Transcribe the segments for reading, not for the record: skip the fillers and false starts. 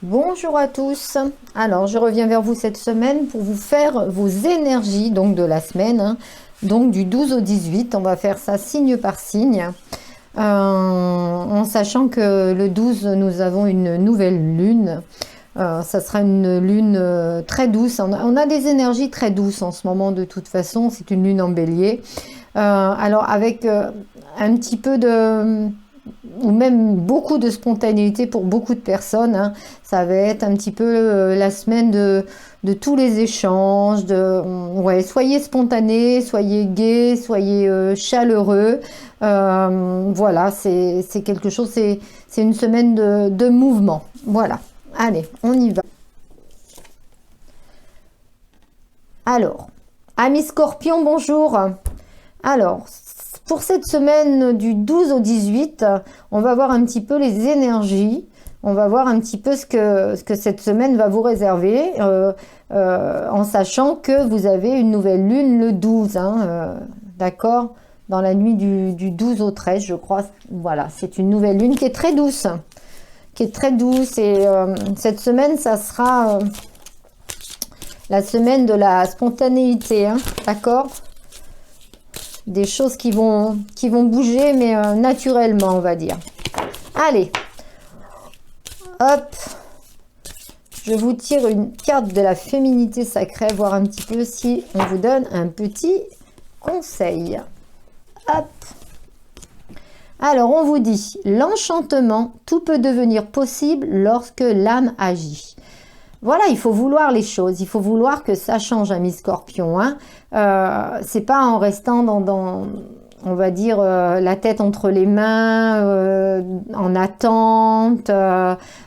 Bonjour à tous. Alors, je reviens vers vous cette semaine pour vous faire vos énergies donc de la semaine, hein. Donc du 12 au 18, on va faire ça signe par signe, en sachant que le 12, nous avons une nouvelle lune. Ça sera une lune très douce. On a des énergies très douces en ce moment de toute façon. C'est une lune en bélier. Alors avec un petit peu de ou même beaucoup de spontanéité pour beaucoup de personnes, hein. Ça va être un petit peu la semaine de tous les échanges, ouais, soyez spontanés, soyez gays, soyez chaleureux. Voilà, c'est quelque chose, c'est une semaine de mouvement. Voilà, allez, on y va. Alors, amis Scorpion, bonjour. Alors, pour cette semaine du 12 au 18, on va voir un petit peu les énergies. On va voir un petit peu ce que cette semaine va vous réserver, en sachant que vous avez une nouvelle lune le 12, hein, d'accord? Dans la nuit du 12 au 13, je crois. Voilà, c'est une nouvelle lune qui est très douce. Et cette semaine, ça sera la semaine de la spontanéité, hein, d'accord? Des choses qui vont bouger, mais naturellement, on va dire. Allez, hop, je vous tire une carte de la féminité sacrée, voir un petit peu si on vous donne un petit conseil. Hop. Alors, on vous dit, l'enchantement, tout peut devenir possible lorsque l'âme agit. Voilà, il faut vouloir les choses, il faut vouloir que ça change, ami Scorpion, hein. C'est pas en restant on va dire, la tête entre les mains, en attente,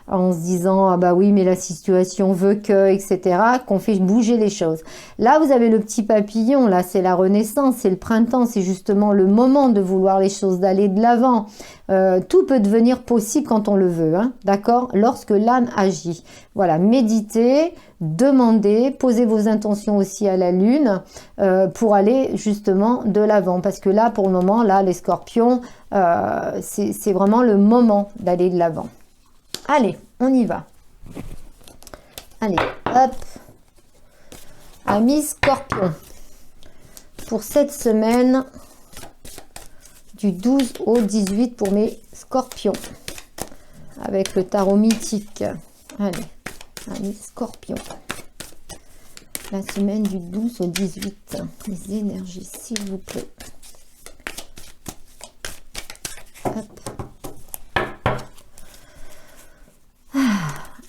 en se disant ah bah oui mais la situation veut que, etc., qu'on fait bouger les choses. Là vous avez le petit papillon, là c'est la renaissance, c'est le printemps, c'est justement le moment de vouloir les choses, d'aller de l'avant. Tout peut devenir possible quand on le veut, hein, d'accord, lorsque l'âme agit. Voilà, méditez, demandez, posez vos intentions aussi à la lune pour aller justement de l'avant. Parce que là, pour le moment, là, les scorpions, c'est vraiment le moment d'aller de l'avant. Allez, on y va. Allez, hop. Amis scorpions, pour cette semaine du 12 au 18 pour mes scorpions, avec le tarot mythique. Allez, amis scorpions, la semaine du 12 au 18, les énergies, s'il vous plaît. Hop.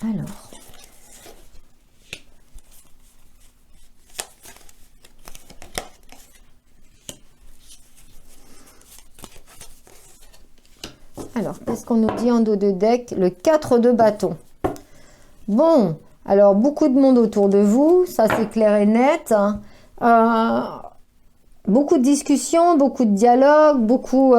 Alors. Alors, qu'est-ce qu'on nous dit en dos de deck? Le 4 de bâton. Bon, alors beaucoup de monde autour de vous, ça c'est clair et net. Beaucoup de discussions, beaucoup de dialogues, beaucoup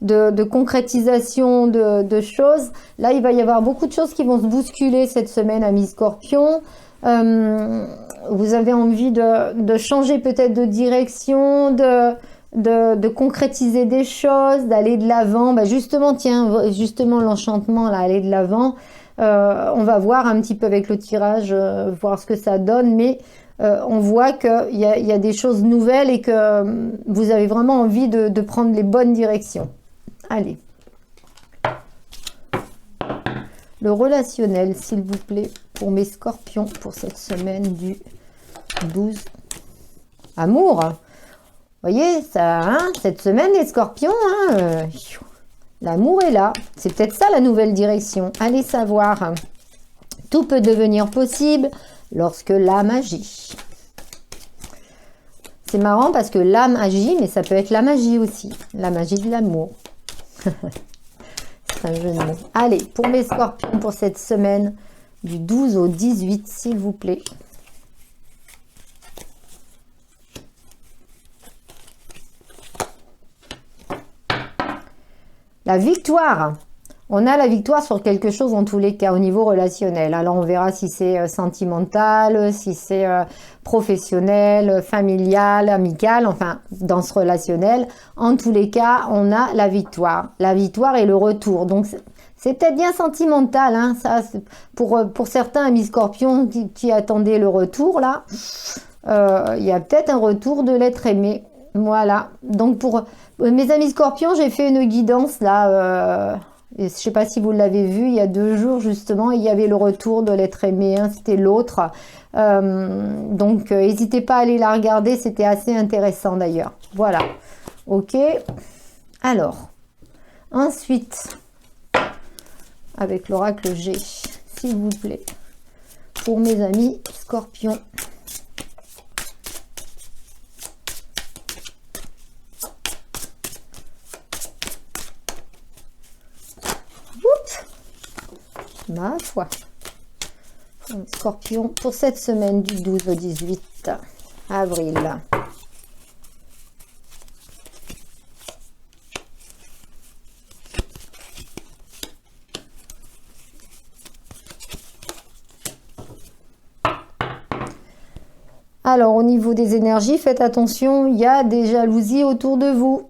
de concrétisation de choses. Là, il va y avoir beaucoup de choses qui vont se bousculer cette semaine, amis Scorpion. Vous avez envie de changer peut-être de direction, de concrétiser des choses, d'aller de l'avant. Bah justement, tiens, justement l'enchantement, là, aller de l'avant. On va voir un petit peu avec le tirage, voir ce que ça donne, mais on voit qu'il y a des choses nouvelles et que vous avez vraiment envie de prendre les bonnes directions. Allez. Le relationnel, s'il vous plaît, pour mes scorpions, pour cette semaine du 12. Amour. Vous voyez, ça, hein, cette semaine, les scorpions, hein, l'amour est là. C'est peut-être ça la nouvelle direction. Allez savoir. Tout peut devenir possible lorsque l'âme agit. C'est marrant parce que l'âme agit, mais ça peut être la magie aussi. La magie de l'amour. C'est un jeu de mots. Allez, pour mes scorpions, pour cette semaine du 12 au 18, s'il vous plaît. La victoire. On a la victoire sur quelque chose en tous les cas au niveau relationnel. Alors on verra si c'est sentimental, si c'est professionnel, familial, amical, enfin dans ce relationnel. En tous les cas, on a la victoire. La victoire et le retour. Donc C'est peut-être bien sentimental, hein, ça, pour certains amis scorpions qui attendaient le retour, là, il y a peut-être un retour de l'être aimé. Voilà. Donc, pour mes amis scorpions, j'ai fait une guidance, là, je ne sais pas si vous l'avez vu, il y a 2 jours, justement, il y avait le retour de l'être aimé, hein, c'était l'autre. Donc, n'hésitez pas à aller la regarder, c'était assez intéressant, d'ailleurs. Voilà. Ok. Alors, ensuite... avec l'oracle G, s'il vous plaît, pour mes amis scorpions. Oups, ma foi. Scorpion, pour cette semaine du 12 au 18 avril. Alors, au niveau des énergies, faites attention, il y a des jalousies autour de vous.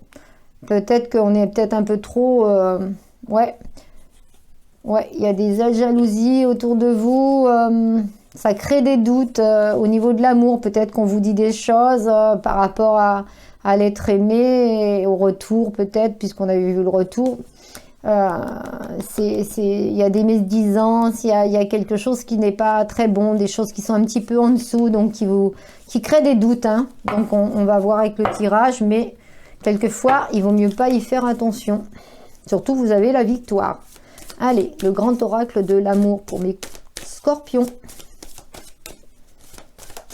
Peut-être qu'on est peut-être un peu trop... ouais, il y a des jalousies autour de vous. Ça crée des doutes au niveau de l'amour. Peut-être qu'on vous dit des choses par rapport à l'être aimé et au retour, peut-être, puisqu'on avait vu le retour. Il y a des médisances, il y a quelque chose qui n'est pas très bon, des choses qui sont un petit peu en dessous, donc qui créent des doutes, hein. Donc on va voir avec le tirage, mais quelquefois il vaut mieux pas y faire attention. Surtout vous avez la victoire. Allez, le grand oracle de l'amour pour mes scorpions,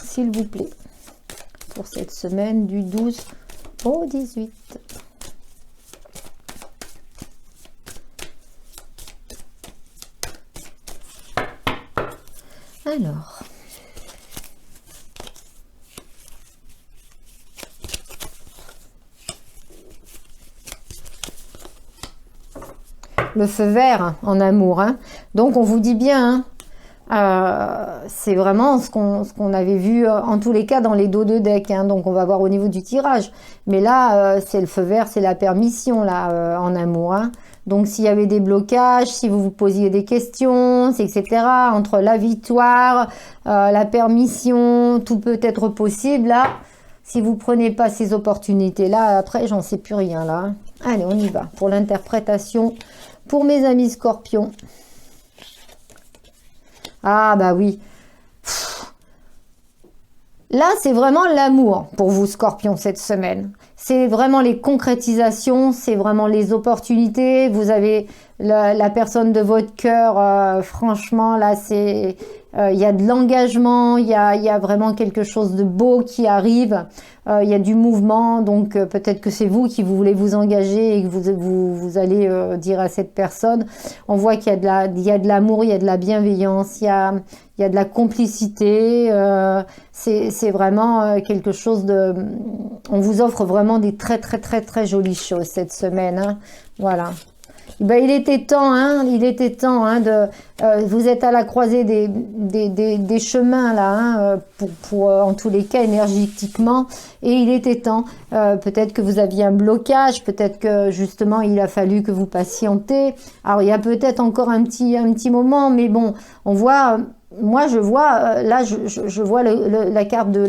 s'il vous plaît, pour cette semaine du 12 au 18. Alors, le feu vert en amour, hein. Donc on vous dit bien, hein, c'est vraiment ce qu'on avait vu en tous les cas dans les dos de deck, hein. Donc on va voir au niveau du tirage, mais là c'est le feu vert, c'est la permission là en amour, hein. Donc s'il y avait des blocages, si vous vous posiez des questions, etc., entre la victoire, la permission, tout peut être possible là. Si vous prenez pas ces opportunités là, après j'en sais plus rien là, hein. Allez, on y va pour l'interprétation pour mes amis scorpions. Ah bah oui. Là, c'est vraiment l'amour pour vous, scorpions, cette semaine. C'est vraiment les concrétisations, c'est vraiment les opportunités. Vous avez la personne de votre cœur, franchement, là, c'est... il y a de l'engagement, il y a vraiment quelque chose de beau qui arrive. Il y a du mouvement, donc peut-être que c'est vous qui voulez vous engager et que vous allez dire à cette personne. On voit qu'il y a de l'amour, il y a de la bienveillance, il y a de la complicité. C'est vraiment quelque chose de... On vous offre vraiment des très très très très jolies choses cette semaine, hein. Voilà. Ben, il était temps, hein, vous êtes à la croisée des chemins là, hein, pour en tous les cas énergétiquement, et il était temps. Peut-être que vous aviez un blocage, peut-être que justement il a fallu que vous patientez. Alors il y a peut-être encore un petit moment, mais bon, on voit. Moi je vois là, je vois la carte de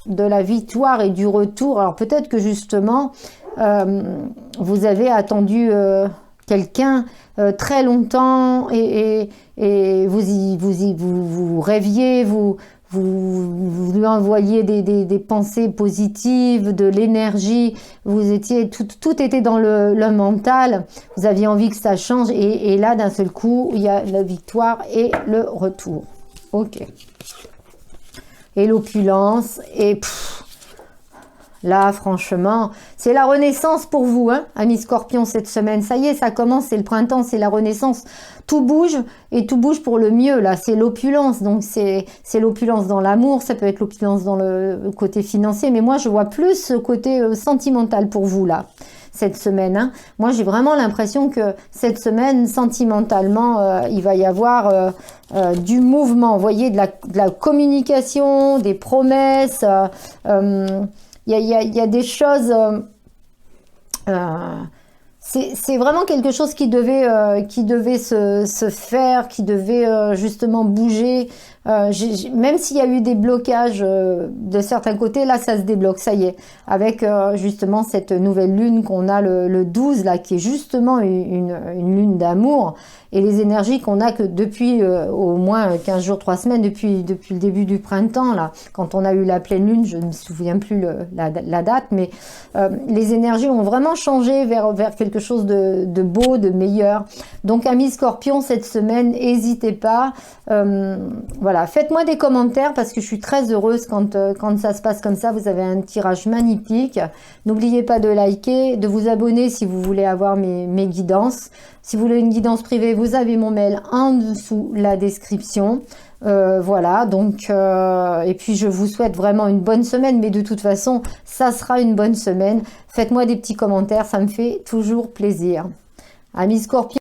la victoire et du retour. Alors peut-être que justement vous avez attendu quelqu'un très longtemps et vous rêviez, vous lui envoyiez des pensées positives, de l'énergie, vous étiez tout était dans le mental, vous aviez envie que ça change et là d'un seul coup il y a la victoire et le retour. Ok. Et l'opulence et là, franchement, c'est la renaissance pour vous, hein, amis scorpions, cette semaine. Ça y est, ça commence, c'est le printemps, c'est la renaissance. Tout bouge, et tout bouge pour le mieux, là. C'est l'opulence, donc c'est l'opulence dans l'amour, ça peut être l'opulence dans le côté financier, mais moi, je vois plus ce côté sentimental pour vous, là, cette semaine, hein. Moi, j'ai vraiment l'impression que cette semaine, sentimentalement, il va y avoir du mouvement, vous voyez, de la communication, des promesses, il y a des choses, C'est vraiment quelque chose qui devait se faire, qui devait justement bouger. Même s'il y a eu des blocages de certains côtés, là ça se débloque, ça y est. Avec justement cette nouvelle lune qu'on a le 12, là, qui est justement une lune d'amour. Et les énergies qu'on a que depuis au moins 15 jours, 3 semaines, depuis le début du printemps, là, quand on a eu la pleine lune, je ne me souviens plus la date, mais les énergies ont vraiment changé vers quelque chose de beau, de meilleur. Donc amis Scorpion, cette semaine, n'hésitez pas. Voilà, faites-moi des commentaires parce que je suis très heureuse quand ça se passe comme ça. Vous avez un tirage magnifique. N'oubliez pas de liker, de vous abonner si vous voulez avoir mes guidances. Si vous voulez une guidance privée, vous avez mon mail en dessous la description. Voilà, donc et puis je vous souhaite vraiment une bonne semaine, mais de toute façon, ça sera une bonne semaine. Faites-moi des petits commentaires, ça me fait toujours plaisir. Amis Scorpions.